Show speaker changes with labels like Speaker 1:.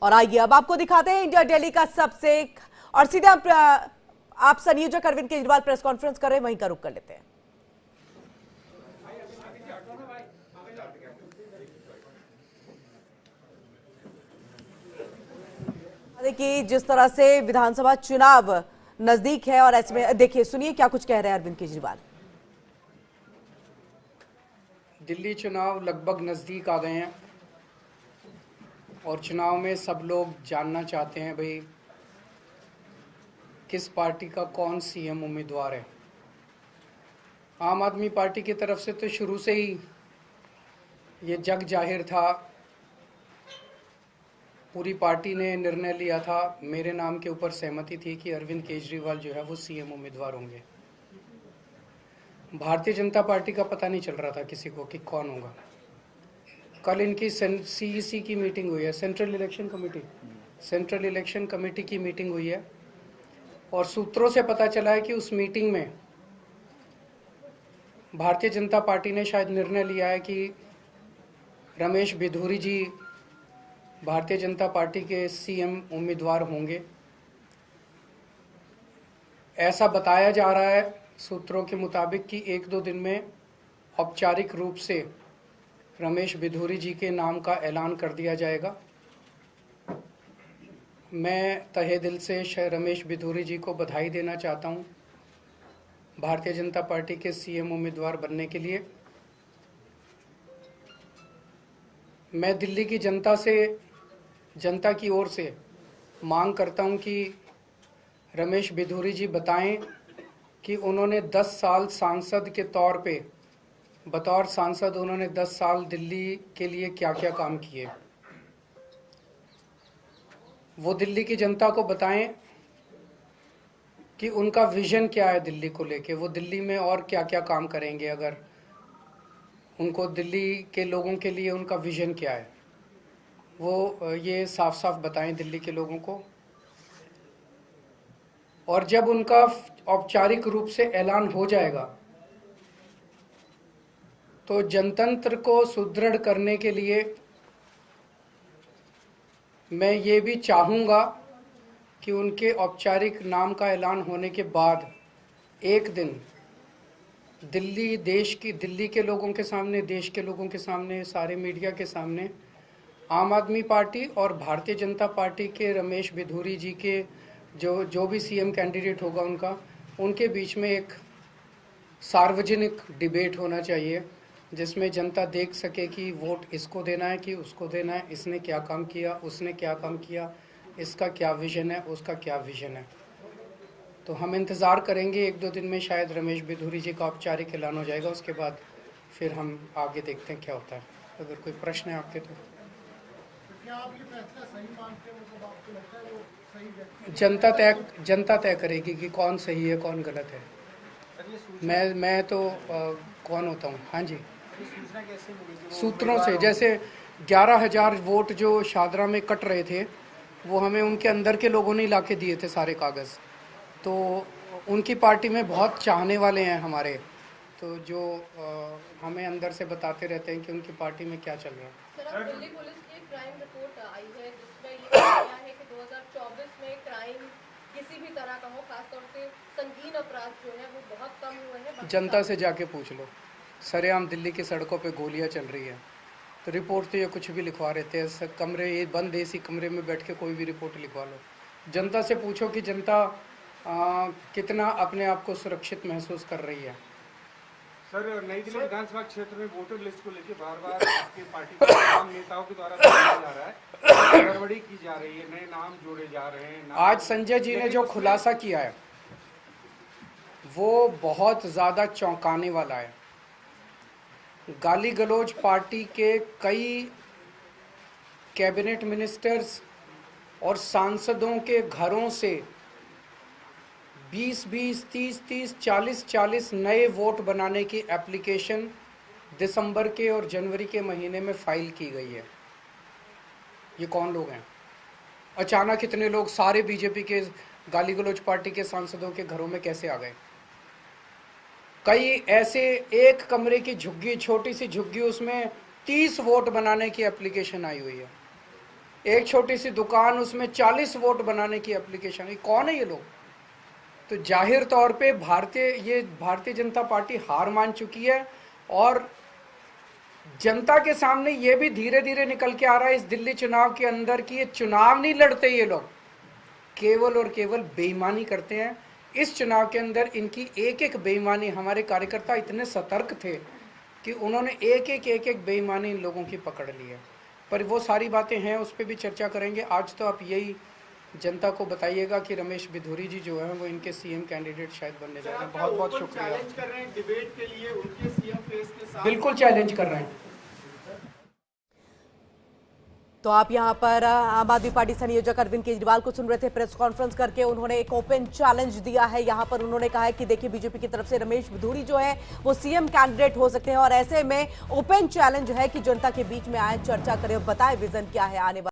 Speaker 1: और आइए अब आपको दिखाते हैं इंडिया दिल्ली का सबसे और सीधे आप संयोजक अरविंद केजरीवाल प्रेस कॉन्फ्रेंस कर रहे हैं, वहीं का रुख कर लेते हैं। देखिए जिस तरह से विधानसभा चुनाव नजदीक है और ऐसे में देखिए सुनिए क्या कुछ कह रहे हैं अरविंद केजरीवाल।
Speaker 2: दिल्ली चुनाव लगभग नज़दीक आ गए हैं और चुनाव में सब लोग जानना चाहते हैं भाई किस पार्टी का कौन सीएम उम्मीदवार है। आम आदमी पार्टी की तरफ से तो शुरू से ही ये जग जाहिर था, पूरी पार्टी ने निर्णय लिया था, मेरे नाम के ऊपर सहमति थी कि अरविंद केजरीवाल जो है वो सीएम उम्मीदवार होंगे। भारतीय जनता पार्टी का पता नहीं चल रहा था किसी को कि कौन होगा। कल इनकी सीईसी की मीटिंग हुई है, सेंट्रल इलेक्शन कमेटी की मीटिंग हुई है और सूत्रों से पता चला है कि उस मीटिंग में भारतीय जनता पार्टी ने शायद निर्णय लिया है कि रमेश बिधूरी जी भारतीय जनता पार्टी के सीएम उम्मीदवार होंगे। ऐसा बताया जा रहा है सूत्रों के मुताबिक कि 1-2 दिन में औपचारिक रूप से रमेश बिधूरी जी के नाम का ऐलान कर दिया जाएगा। मैं तहे दिल से रमेश बिधूरी जी को बधाई देना चाहता हूं भारतीय जनता पार्टी के सीएम उम्मीदवार बनने के लिए। मैं दिल्ली की जनता की ओर से मांग करता हूं कि रमेश बिधूरी जी बताएं कि उन्होंने 10 साल सांसद के तौर पे बतौर सांसद उन्होंने 10 साल दिल्ली के लिए क्या क्या काम किए। वो दिल्ली की जनता को बताएं कि उनका विजन क्या है दिल्ली को लेके, वो दिल्ली में और क्या क्या काम करेंगे। अगर उनको दिल्ली के लोगों के लिए उनका विजन क्या है वो ये साफ साफ बताएं दिल्ली के लोगों को। और जब उनका औपचारिक रूप से ऐलान हो जाएगा तो जनतंत्र को सुदृढ़ करने के लिए मैं ये भी चाहूँगा कि उनके औपचारिक नाम का ऐलान होने के बाद एक दिन दिल्ली के लोगों के सामने, देश के लोगों के सामने, सारे मीडिया के सामने आम आदमी पार्टी और भारतीय जनता पार्टी के रमेश बिधूरी जी के जो भी सीएम कैंडिडेट होगा उनके बीच में एक सार्वजनिक डिबेट होना चाहिए जिसमें जनता देख सके कि वोट इसको देना है कि उसको देना है, इसने क्या काम किया, उसने क्या काम किया, इसका क्या विजन है, उसका क्या विजन है। तो हम इंतज़ार करेंगे 1-2 दिन में शायद रमेश बिधूरी जी का औपचारिक ऐलान हो जाएगा, उसके बाद फिर हम आगे देखते हैं क्या होता है। अगर कोई प्रश्न है आपके तो
Speaker 3: क्या आप ये फैसला सही मानते हो? मतलब आपको लगता है वो सही है?
Speaker 2: जनता तय करेगी कि कौन सही है कौन गलत है। मैं तो कौन होता हूँ। हाँ जी,
Speaker 3: सूचना कैसे मिली?
Speaker 2: सूत्रों से, जैसे 11,000 वोट जो शादरा में कट रहे थे वो हमें उनके अंदर के लोगों ने ला के दिए थे सारे कागज़। तो उनकी पार्टी में बहुत चाहने वाले हैं हमारे, तो जो हमें अंदर से बताते रहते हैं कि उनकी पार्टी में क्या चल रहा है।
Speaker 4: सर, दिल्ली पुलिस की एक क्राइम रिपोर्ट आई है जिसमें ये कहा गया है कि 2024 में क्राइम किसी भी तरह का हो, खासतौर से संगीन अपराध जो है वो बहुत कम हुए हैं।
Speaker 2: जनता से जाके पूछ लो, सरेआम दिल्ली की सड़कों पे गोलियां चल रही है, तो रिपोर्ट तो ये कुछ भी लिखवा रहते हैं। कमरे ये बंद एसी कमरे में बैठ के कोई भी रिपोर्ट लिखवा लो। जनता से पूछो कि जनता कितना अपने आप को सुरक्षित महसूस कर रही है।
Speaker 5: सर, नई दिल्ली विधानसभा क्षेत्र में वोटर लिस्ट को लेकर बार-बार आपकी पार्टी के तमाम नेताओं के द्वारा बताया जा रहा है, गड़बड़ी की जा रही है, नए नाम जोड़े जा रहे हैं।
Speaker 2: आज संजय जी ने जो खुलासा किया है वो बहुत ज़्यादा चौंकाने वाला है। गाली गलौज पार्टी के कई कैबिनेट मिनिस्टर्स और सांसदों के घरों से 20-20, 30-30, 40-40 नए वोट बनाने की एप्लीकेशन दिसंबर के और जनवरी के महीने में फाइल की गई है। ये कौन लोग हैं? अचानक इतने लोग सारे बीजेपी के गाली गलौज पार्टी के सांसदों के घरों में कैसे आ गए? कई ऐसे एक कमरे की झुग्गी, छोटी सी झुग्गी, उसमें 30 वोट बनाने की एप्लीकेशन आई हुई है। एक छोटी सी दुकान, उसमें 40 वोट बनाने की एप्लीकेशन। ये कौन है ये लोग? तो जाहिर तौर पे भारतीय जनता पार्टी हार मान चुकी है और जनता के सामने ये भी धीरे धीरे निकल के आ रहा है इस दिल्ली चुनाव के अंदर कि ये चुनाव नहीं लड़ते, ये लोग केवल और केवल बेईमानी करते हैं। इस चुनाव के अंदर इनकी एक एक बेईमानी, हमारे कार्यकर्ता इतने सतर्क थे कि उन्होंने एक एक बेईमानी इन लोगों की पकड़ ली है। पर वो सारी बातें हैं, उस पर भी चर्चा करेंगे। आज तो आप यही जनता को बताइएगा कि रमेश बिधूरी जी जो है वो इनके सीएम कैंडिडेट शायद बनने जा रहे हैं। बहुत बहुत शुक्रिया।
Speaker 6: चैलेंज कर रहे हैं डिबेट के लिए उनके सीएम फेस के साथ।
Speaker 2: बिल्कुल चैलेंज कर रहे हैं।
Speaker 1: तो आप यहां पर आम आदमी पार्टी संयोजक अरविंद केजरीवाल को सुन रहे थे। प्रेस कॉन्फ्रेंस करके उन्होंने एक ओपन चैलेंज दिया है। यहां पर उन्होंने कहा है कि देखिए बीजेपी की तरफ से रमेश बिधूरी जो है वो सीएम कैंडिडेट हो सकते हैं और ऐसे में ओपन चैलेंज है कि जनता के बीच में आए, चर्चा करें, बताएं विजन क्या है आने वाले